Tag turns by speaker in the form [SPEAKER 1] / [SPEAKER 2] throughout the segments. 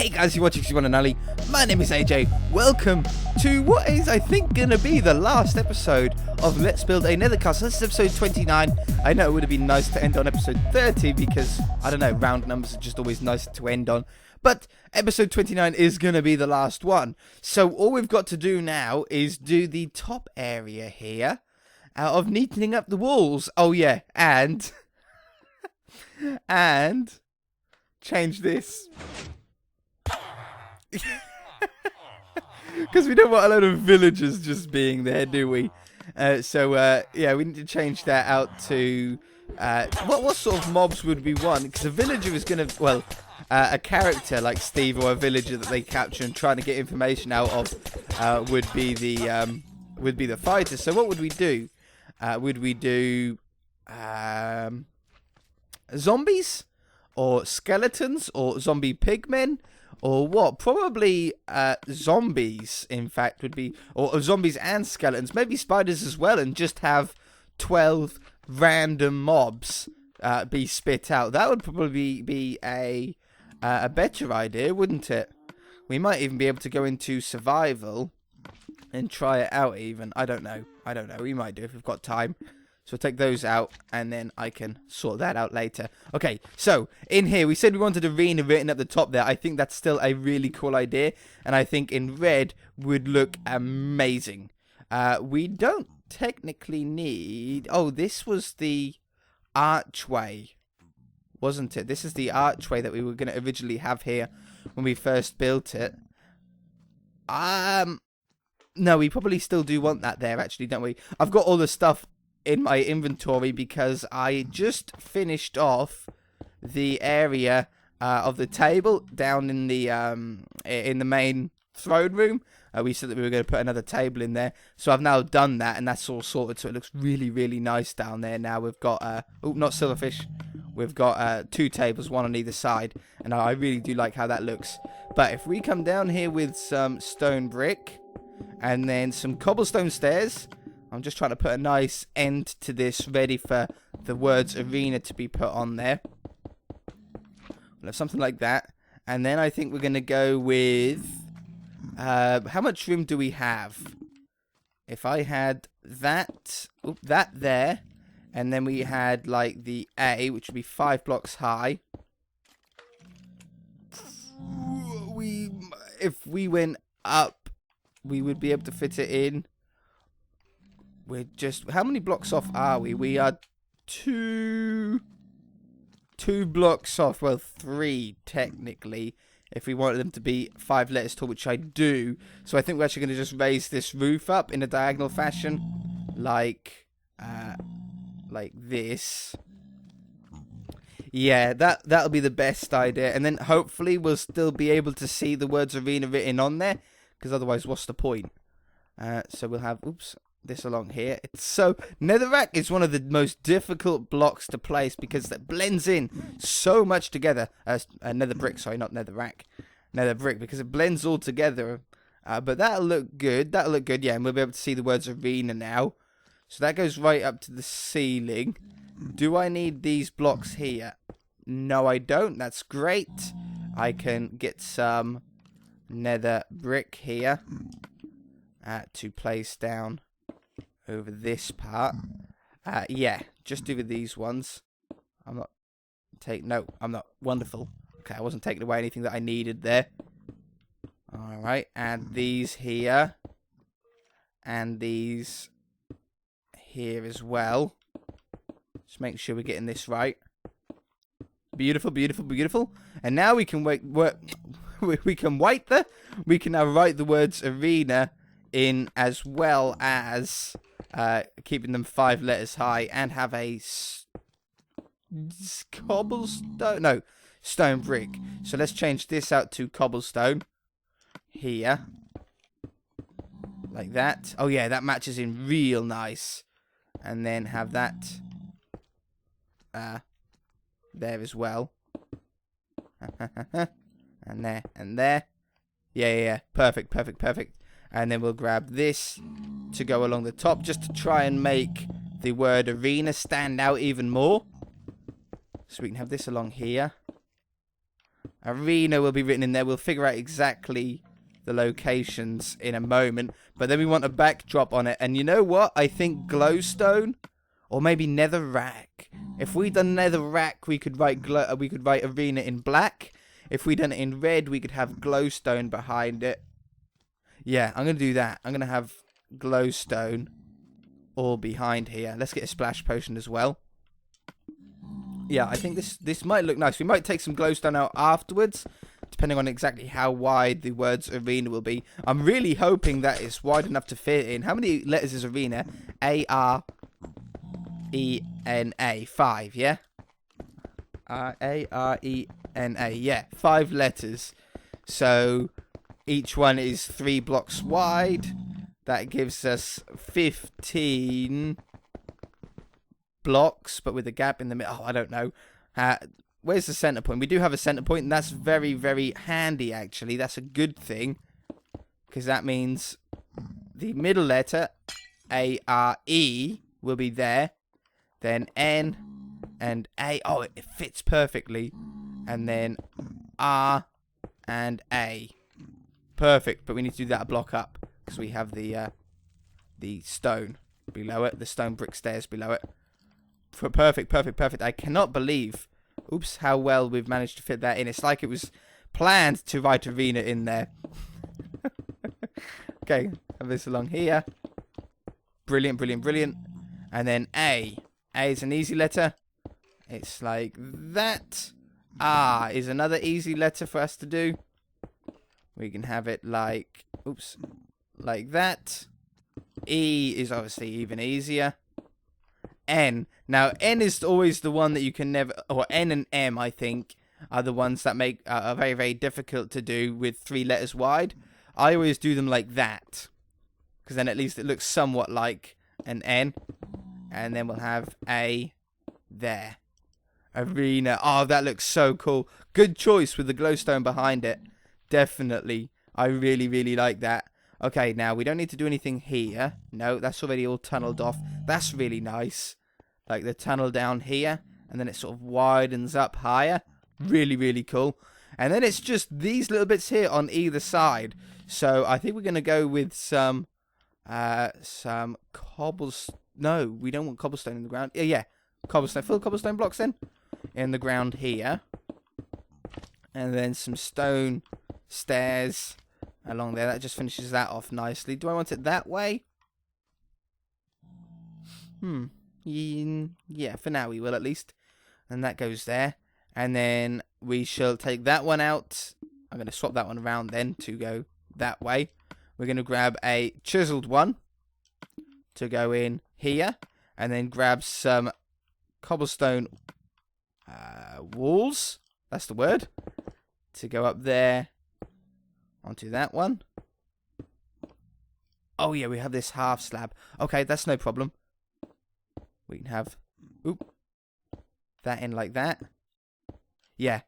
[SPEAKER 1] Hey guys, you're watching C1 and Ali. My name is AJ. Welcome to what is, I think, going to be the last episode of Let's Build a Nether Castle. This is episode 29. I know it would have been nice to end on episode 30 because, I don't know, round numbers are just always nice to end on. But episode 29 is going to be the last one. So all we've got to do now is do the top area here of neatening up the walls. Oh yeah, and change this. Because we don't want a load of villagers just being there, do we? Yeah, we need to change that out to... what sort of mobs would we want? Because a villager is going to... Well, a character like Steve or a villager that they capture and trying to get information out of would be the fighter. So what would we do? Would we do... zombies? Or skeletons? Or zombie pigmen? Or what? Probably zombies, in fact, would be... Or zombies and skeletons. Maybe spiders as well. And just have 12 random mobs be spit out. That would probably be a better idea, wouldn't it? We might even be able to go into survival and try it out even. I don't know. We might do if we've got time. So we'll take those out, and then I can sort that out later. Okay, so in here, we said we wanted arena written at the top there. I think that's still a really cool idea, and I think in red would look amazing. We don't technically need... Oh, this was the archway, wasn't it? This is the archway that we were going to originally have here when we first built it. No, we probably still do want that there, actually, don't we? I've got all the stuff in my inventory because I just finished off the area of the table down in the main throne room. We said that we were going to put another table in there, so I've now done that, and that's all sorted. So it looks really, really nice down there. Now we've got not silverfish. We've got 2 tables, one on either side, and I really do like how that looks. But if we come down here with some stone brick and then some cobblestone stairs. I'm just trying to put a nice end to this, ready for the words arena to be put on there. We'll have something like that. And then I think we're going to go with... how much room do we have? If I had that there, and then we had like the A, which would be 5 blocks high. If we went up, we would be able to fit it in. We're just... How many blocks off are we? We are 2 blocks off. Well, 3, technically. If we wanted them to be 5 letters tall, which I do. So I think we're actually going to just raise this roof up in a diagonal fashion. Like this. Yeah, that'll be the best idea. And then hopefully we'll still be able to see the words arena written on there. Because otherwise, what's the point? So we'll have... Oops. This along here. It's so... Netherrack is one of the most difficult blocks to place because that blends in so much together. Nether brick, sorry, not netherrack. Nether brick, because it blends all together. But that'll look good. That'll look good, yeah. And we'll be able to see the words arena now. So that goes right up to the ceiling. Do I need these blocks here? No, I don't. That's great. I can get some nether brick here to place down over this part. Yeah, just do with these ones. I'm not wonderful. Okay, I wasn't taking away anything that I needed there. Alright, and these here. And these here as well. Just make sure we're getting this right. Beautiful, beautiful, beautiful. And now we can we can now write the words arena in, as well as keeping them 5 letters high, and have a stone brick. So let's change this out to cobblestone here, like that. Oh yeah, that matches in real nice. And then have that there as well. And there and there. Yeah. Perfect. And then we'll grab this to go along the top, just to try and make the word arena stand out even more. So we can have this along here. Arena will be written in there. We'll figure out exactly the locations in a moment. But then we want a backdrop on it. And you know what? I think glowstone or maybe nether rack. If we done nether rack, we could write arena in black. If we done it in red, we could have glowstone behind it. Yeah, I'm going to do that. I'm going to have glowstone all behind here. Let's get a splash potion as well. Yeah, I think this might look nice. We might take some glowstone out afterwards, depending on exactly how wide the words arena will be. I'm really hoping that it's wide enough to fit in. How many letters is arena? A-R-E-N-A. 5, yeah? A-R-E-N-A. Yeah, 5 letters. So each one is 3 blocks wide. That gives us 15 blocks, but with a gap in the middle. Oh, I don't know. Where's the center point? We do have a center point, and that's very, very handy, actually. That's a good thing, because that means the middle letter, A-R-E, will be there. Then N and A. Oh, it fits perfectly. And then R and A. Perfect, but we need to do that a block up, because we have the stone below it, the stone brick stairs below it. Perfect. I cannot believe, oops, how well we've managed to fit that in. It's like it was planned to write arena in there. Okay, have this along here. Brilliant. And then A. A is an easy letter. It's like that. R is another easy letter for us to do. We can have it like, oops, like that. E is obviously even easier. N. Now, N is always the one that you can never... Or N and M, I think, are the ones that make are very, very difficult to do with 3 letters wide. I always do them like that, because then at least it looks somewhat like an N. And then we'll have A there. Arena. Oh, that looks so cool. Good choice with the glowstone behind it. Definitely. I really, really like that. Okay, now we don't need to do anything here. No, that's already all tunneled off. That's really nice. Like the tunnel down here, and then it sort of widens up higher. Really, really cool. And then it's just these little bits here on either side. So I think we're going to go with some cobblestone. No, we don't want cobblestone in the ground. Yeah, cobblestone. Full cobblestone blocks then in the ground here. And then some stone stairs along there. That just finishes that off nicely. Do I want it that way? Yeah, for now we will at least. And that goes there. And then we shall take that one out. I'm going to swap that one around then to go that way. We're going to grab a chiseled one to go in here. And then grab some cobblestone walls. That's the word. To go up there onto that one. Oh yeah, we have this half slab. Okay, that's no problem. We can have that in like that. Yeah.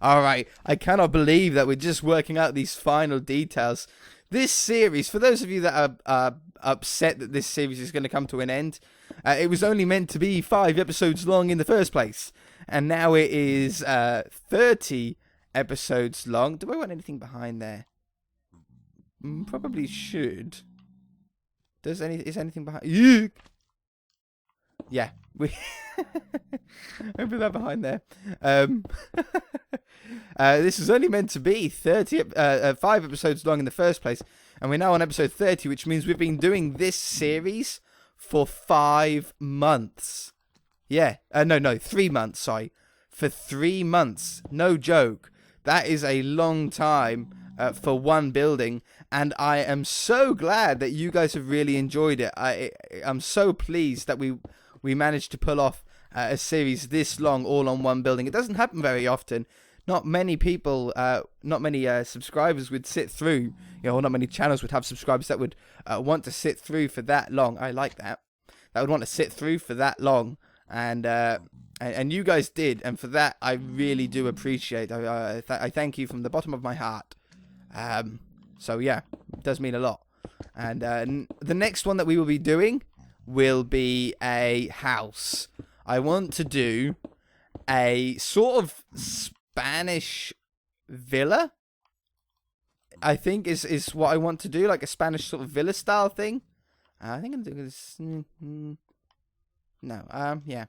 [SPEAKER 1] Alright, I cannot believe that we're just working out these final details. This series, for those of you that are upset that this series is going to come to an end, it was only meant to be 5 episodes long in the first place. And now it is 30 episodes long. Do I want anything behind there? Probably should. Is anything behind? Eek! Yeah, we I put that behind there. This was only meant to be 5 episodes long in the first place, and we're now on episode 30, which means we've been doing this series for 5 months. Yeah, no, 3 months. Sorry, for 3 months. No joke. That is a long time for one building, and I am so glad that you guys have really enjoyed it. I'm so pleased that we managed to pull off a series this long all on one building. It doesn't happen very often. Not many people, not many subscribers would sit through, or not many channels would have subscribers that would want to sit through for that long. I like that. That would want to sit through for that long. And you guys did. And for that, I really do appreciate. I thank you from the bottom of my heart. So yeah, it does mean a lot. And the next one that we will be doing will be a house. I want to do a sort of Spanish villa, I think is what I want to do, like a Spanish sort of villa style thing. I think I'm doing this. No, yeah.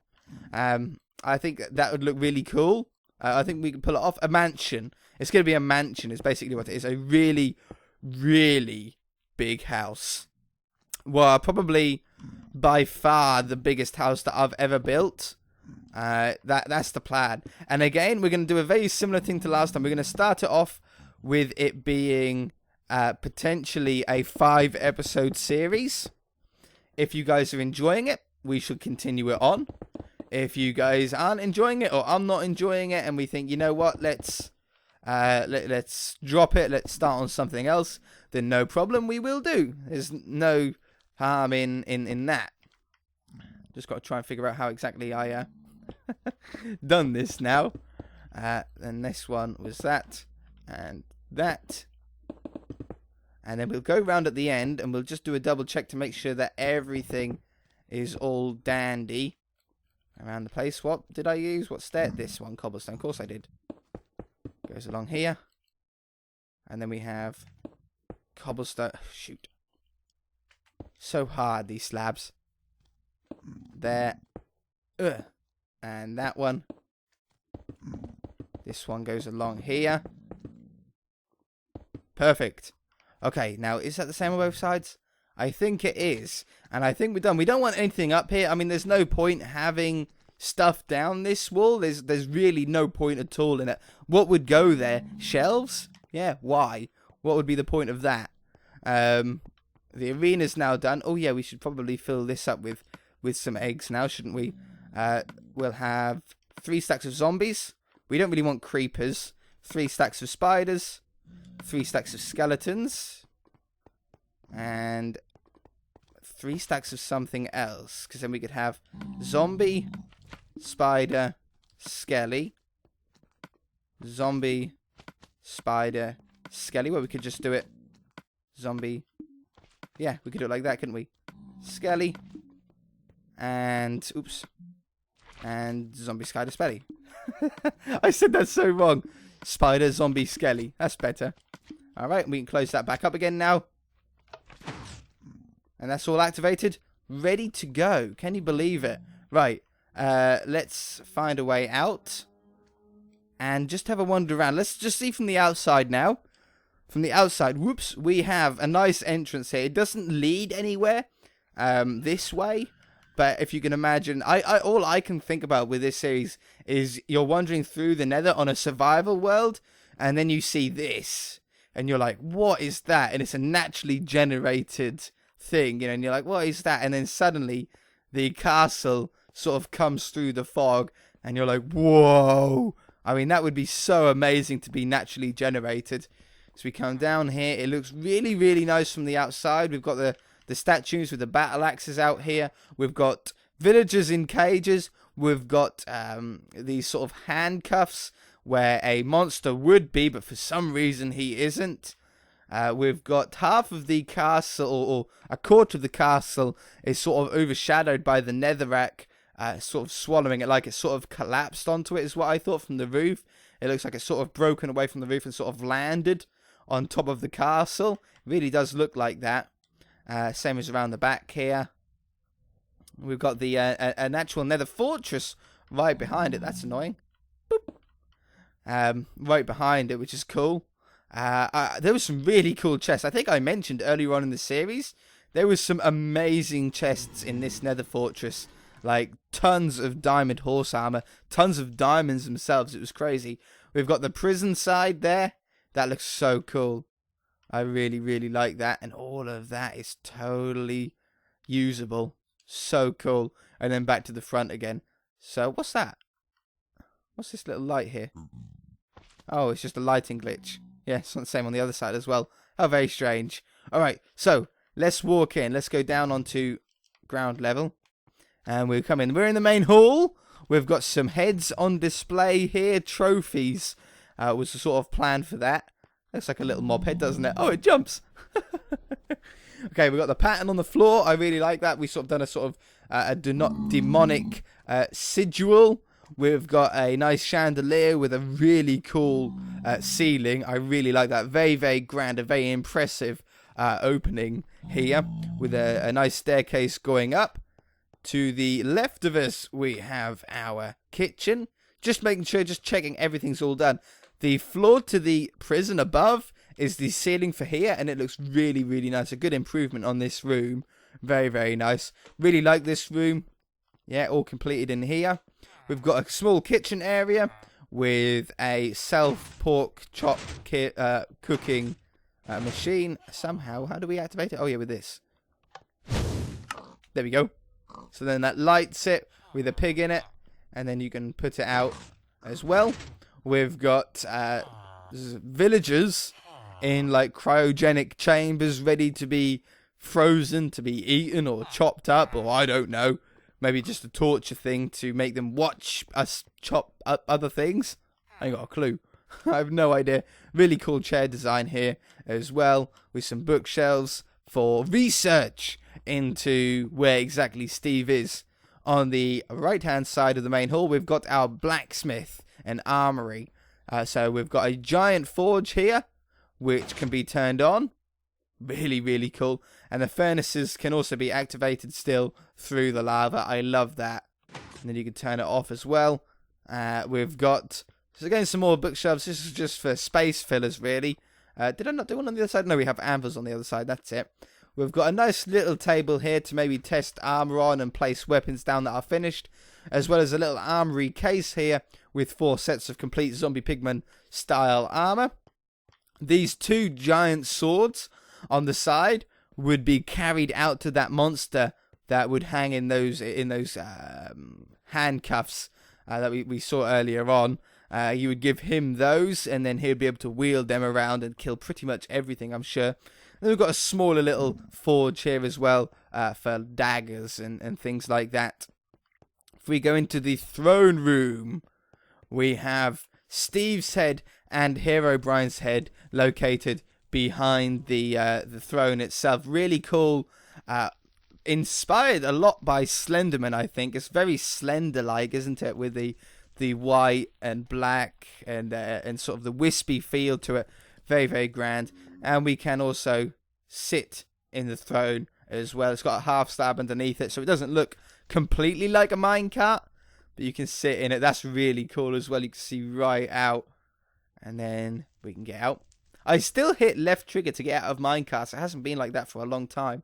[SPEAKER 1] I think that would look really cool. I think we can pull it off. A mansion. It's going to be a mansion. Is basically what it is. A really, really big house. Well, probably by far the biggest house that I've ever built. That's the plan. And again, we're going to do a very similar thing to last time. We're going to start it off with it being potentially a 5-episode series. If you guys are enjoying it, we should continue it on. If you guys aren't enjoying it, or I'm not enjoying it, and we think, you know what, let's drop it, let's start on something else, then no problem, we will do. There's no harm in that. Just got to try and figure out how exactly I done this now. And this one was that, and that. And then we'll go round at the end, and we'll just do a double check to make sure that everything is all dandy around the place. What did I use? What stair? This one, cobblestone. Of course I did. Goes along here. And then we have cobblestone. Shoot. So hard, these slabs. There. And that one. This one goes along here. Perfect. Okay, now, is that the same on both sides? I think it is. And I think we're done. We don't want anything up here. I mean, there's no point having stuff down this wall. There's really no point at all in it. What would go there? Shelves? Yeah, why? What would be the point of that? The arena's now done. Oh, yeah, we should probably fill this up with some eggs now, shouldn't we? We'll have 3 stacks of zombies. We don't really want creepers. 3 stacks of spiders. 3 stacks of skeletons. And 3 stacks of something else. Because then we could have zombie, spider, skelly. Zombie, spider, skelly. Well, we could just do it. Zombie. Yeah, we could do it like that, couldn't we? Skelly. And, oops. And zombie, spider, skelly. I said that so wrong. Spider, zombie, skelly. That's better. Alright, we can close that back up again now. And that's all activated. Ready to go. Can you believe it? Right. Let's find a way out. And just have a wander around. Let's just see from the outside now. From the outside, whoops, we have a nice entrance here. It doesn't lead anywhere this way. But if you can imagine, all I can think about with this series is you're wandering through the Nether on a survival world, and then you see this, and you're like, what is that? And it's a naturally generated thing, you know, and you're like, what is that? And then suddenly the castle sort of comes through the fog, and you're like, whoa. I mean, that would be so amazing to be naturally generated. So we come down here. It looks really, really nice from the outside. We've got the statues with the battle axes out here. We've got villagers in cages. We've got these sort of handcuffs where a monster would be, but for some reason he isn't. We've got half of the castle, or a quarter of the castle, is sort of overshadowed by the netherrack, sort of swallowing it, like it sort of collapsed onto it, is what I thought from the roof. It looks like it's sort of broken away from the roof and sort of landed on top of the castle. It really does look like that. Same as around the back here. We've got the an actual nether fortress right behind it. That's annoying. Boop. Right behind it, which is cool. There was some really cool chests. I think I mentioned earlier on in the series, there was some amazing chests in this nether fortress. Like, tons of diamond horse armor. Tons of diamonds themselves. It was crazy. We've got the prison side there. That looks so cool. I really, really like that. And all of that is totally usable. So cool. And then back to the front again. So, what's that? What's this little light here? Oh, it's just a lighting glitch. Yeah, it's the same on the other side as well. How very strange. Alright, so, let's walk in. Let's go down onto ground level. And we're coming. We're in the main hall. We've got some heads on display here. Trophies was the sort of plan for that. Looks like a little mob head, doesn't it? Oh, it jumps. Okay, we've got the pattern on the floor. I really like that. We sort of done a sort of a demonic sigil We've got a nice chandelier with a really cool ceiling. I really like that. Very, very grand, a very impressive opening here with a nice staircase going up. To the left of us, we have our kitchen. Just making sure, just checking everything's all done. The floor to the prison above is the ceiling for here, and it looks really, really nice. A good improvement on this room. Very, very nice. Really like this room. Yeah, all completed in here. We've got a small kitchen area with a self-pork chop cooking machine. Somehow, how do we activate it? Oh, yeah, with this. There we go. So then that lights it with a pig in it, and then you can put it out as well. We've got villagers in like cryogenic chambers ready to be frozen, to be eaten or chopped up, or I don't know. Maybe just a torture thing to make them watch us chop up other things. I ain't got a clue. I have no idea. Really cool chair design here as well, with some bookshelves for research into where exactly Steve is. On the right-hand side of the main hall, we've got our blacksmith and armory. So we've got a giant forge here, which can be turned on. Really, really cool. And the furnaces can also be activated still through the lava. I love that. And then you can turn it off as well. We've got, so again, some more bookshelves. This is just for space fillers, really. Did I not do one on the other side? No, we have anvils on the other side. That's it. We've got a nice little table here to maybe test armor on and place weapons down that are finished, as well as a little armory case here with 4 sets of complete zombie pigman style armor. These 2 giant swords on the side would be carried out to that monster that would hang in those handcuffs that we saw earlier on. You would give him those, and then he'd be able to wield them around and kill pretty much everything, I'm sure. Then we've got a smaller little forge here as well for daggers and things like that. If we go into the throne room, we have Steve's head and Herobrine's head located behind the throne itself. Really cool. Inspired a lot by Slenderman, I think. It's very Slender-like, isn't it? With the white and black and sort of the wispy feel to it. Very, very grand. And we can also sit in the throne as well. It's got a half slab underneath it, so it doesn't look completely like a minecart, but you can sit in it. That's really cool as well. You can see right out, and then we can get out. I still hit left trigger to get out of minecarts. It hasn't been like that for a long time.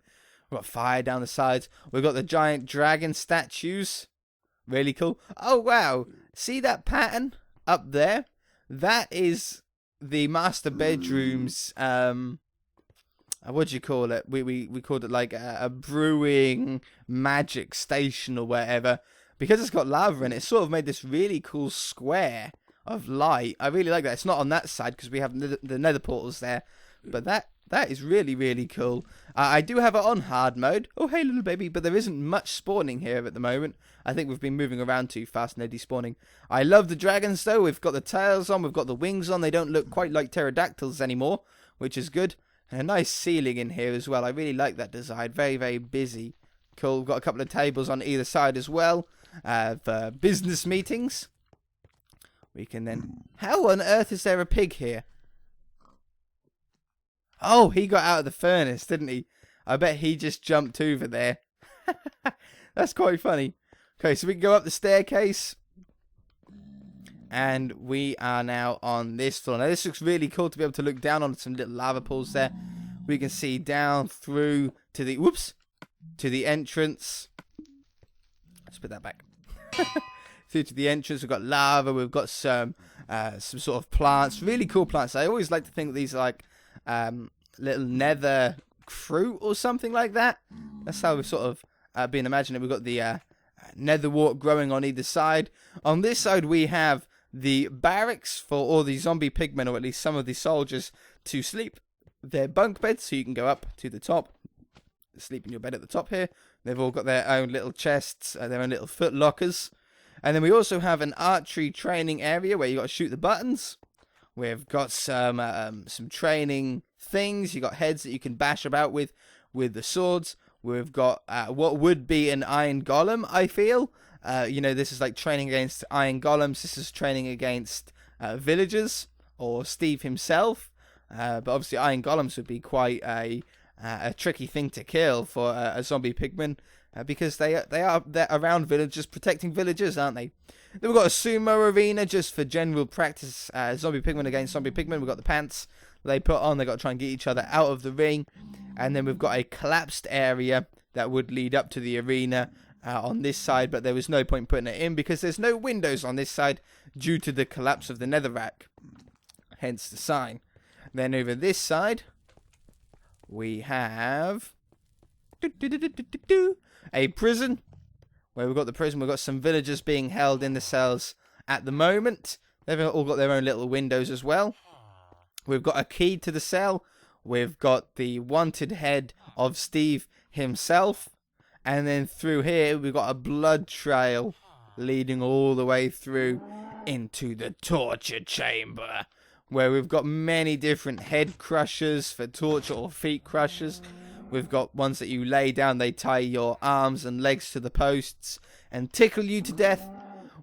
[SPEAKER 1] We've got fire down the sides. We've got the giant dragon statues. Really cool. Oh, wow. See that pattern up there? That is the master bedroom's, what do you call it? We called it like a brewing magic station or whatever. Because it's got lava in it, it's sort of made this really cool square of light. I really like that. It's not on that side because we have the nether portals there. But that is really, really cool. I do have it on hard mode. Oh, hey, little baby. But there isn't much spawning here at the moment. I think we've been moving around too fast and they're despawning. I love the dragons, though. We've got the tails on. We've got the wings on. They don't look quite like pterodactyls anymore, which is good. And a nice ceiling in here as well. I really like that design. Very, very busy. Cool. We've got a couple of tables on either side as well for business meetings. We can then... How on earth is there a pig here? Oh, he got out of the furnace, didn't he? I bet he just jumped over there. That's quite funny. Okay, so we can go up the staircase. And we are now on this floor. Now, this looks really cool to be able to look down on some little lava pools there. We can see down through to the... Whoops! To the entrance. Let's put that back. Through to the entrance, we've got lava. We've got some sort of plants. Really cool plants. I always like to think that these are like little nether fruit or something like that. That's how we've sort of been imagining. We've got the nether wart growing on either side. On this side, we have the barracks for all the zombie pigmen, or at least some of the soldiers, to sleep. Their bunk beds, so you can go up to the top, sleep in your bed at the top here. They've all got their own little chests, their own little foot lockers. And then we also have an archery training area where you got to shoot the buttons. We've got some training things. You got heads that you can bash about with the swords. We've got what would be an iron golem, I feel, This is like training against iron golems. This is training against villagers or Steve himself. But obviously iron golems would be quite a tricky thing to kill for a zombie pigman, because they're around villagers, protecting villagers, aren't they? Then we've got a sumo arena just for general practice. Zombie pigman against zombie pigman. We've got the pants they put on. They've got to try and get each other out of the ring. And then we've got a collapsed area that would lead up to the arena on this side, but there was no point putting it in because there's no windows on this side due to the collapse of the netherrack. Hence the sign. Then over this side, we have a prison. Where we've got the prison, we've got some villagers being held in the cells at the moment. They've all got their own little windows as well. We've got a key to the cell. We've got the wanted head of Steve himself. And then through here, we've got a blood trail leading all the way through into the torture chamber, where we've got many different head crushers for torture, or feet crushers. We've got ones that you lay down, they tie your arms and legs to the posts and tickle you to death.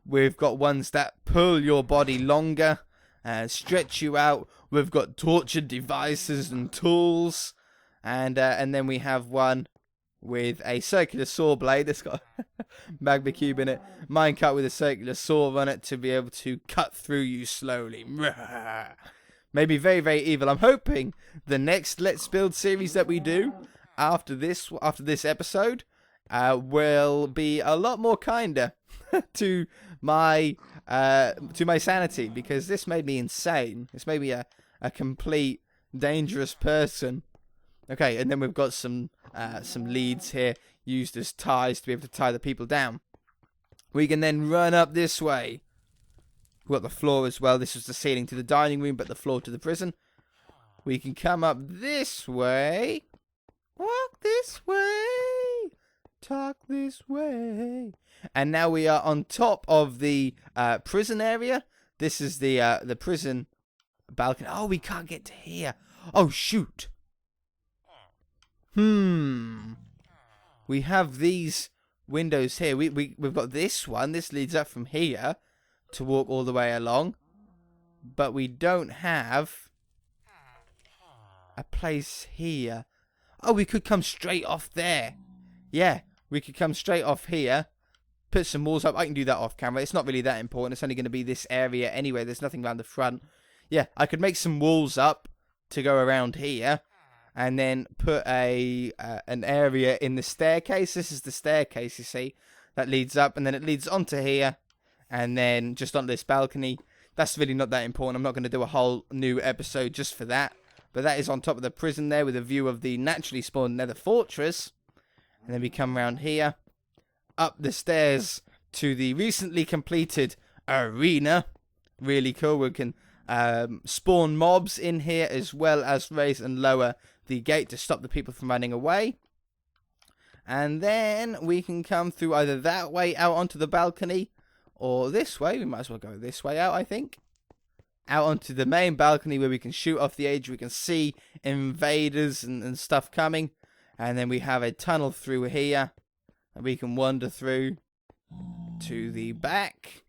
[SPEAKER 1] We've got ones that pull your body longer and stretch you out. We've got torture devices and tools. And then we have one with a circular saw blade that's got magma cube in it. Minecart with a circular saw on it to be able to cut through you slowly. Maybe very, very evil. I'm hoping the next Let's Build series that we do after this episode will be a lot more kinder to my sanity, because this made me insane. This made me a complete dangerous person. Okay, and then we've got some leads here used as ties to be able to tie the people down. We can then run up this way. We've got the floor as well. This was the ceiling to the dining room, but the floor to the prison. We can come up this way. Walk this way. Talk this way. And now we are on top of the prison area. This is the prison balcony. Oh, we can't get to here. Oh, shoot. We have these windows here. We've got this one. This leads up from here to walk all the way along. But we don't have a place here. Oh, we could come straight off there. Yeah, we could come straight off here. Put some walls up. I can do that off camera. It's not really that important. It's only going to be this area anyway. There's nothing around the front. Yeah, I could make some walls up to go around here. And then put an area in the staircase. This is the staircase, you see. That leads up. And then it leads onto here. And then just on this balcony. That's really not that important. I'm not going to do a whole new episode just for that. But that is on top of the prison there with a view of the naturally spawned Nether fortress. And then we come around here. Up the stairs to the recently completed arena. Really cool. We can spawn mobs in here, as well as raise and lower the gate to stop the people from running away. And then we can come through either that way out onto the balcony, or this way. We might as well go this way out, I think. Out onto the main balcony where we can shoot off the edge. We can see invaders and stuff coming. And then we have a tunnel through here that we can wander through to the back.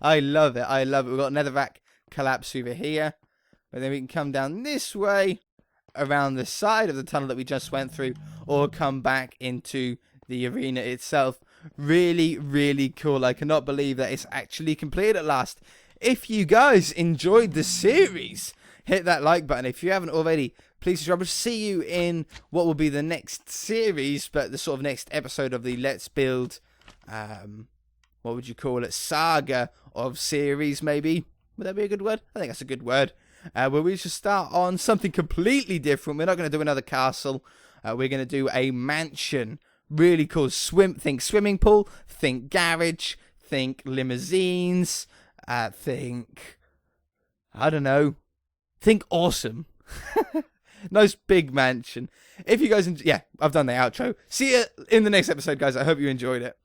[SPEAKER 1] I love it. I love it. We've got netherrack collapse over here. But then we can come down this way around the side of the tunnel that we just went through, or come back into the arena itself. Really, really cool. I cannot believe that it's actually completed at last. If you guys enjoyed the series, hit that like button. If you haven't already, please subscribe. I'll see you in what will be the next series, but the sort of next episode of the Let's Build, what would you call it, saga of series, maybe? Would that be a good word? I think that's a good word. Where we should start on something completely different. We're not going to do another castle. We're going to do a mansion. Really cool. Think swimming pool. Think garage. Think limousines. Think, I don't know. Think awesome. Nice big mansion. If you guys, yeah, I've done the outro. See you in the next episode, guys. I hope you enjoyed it.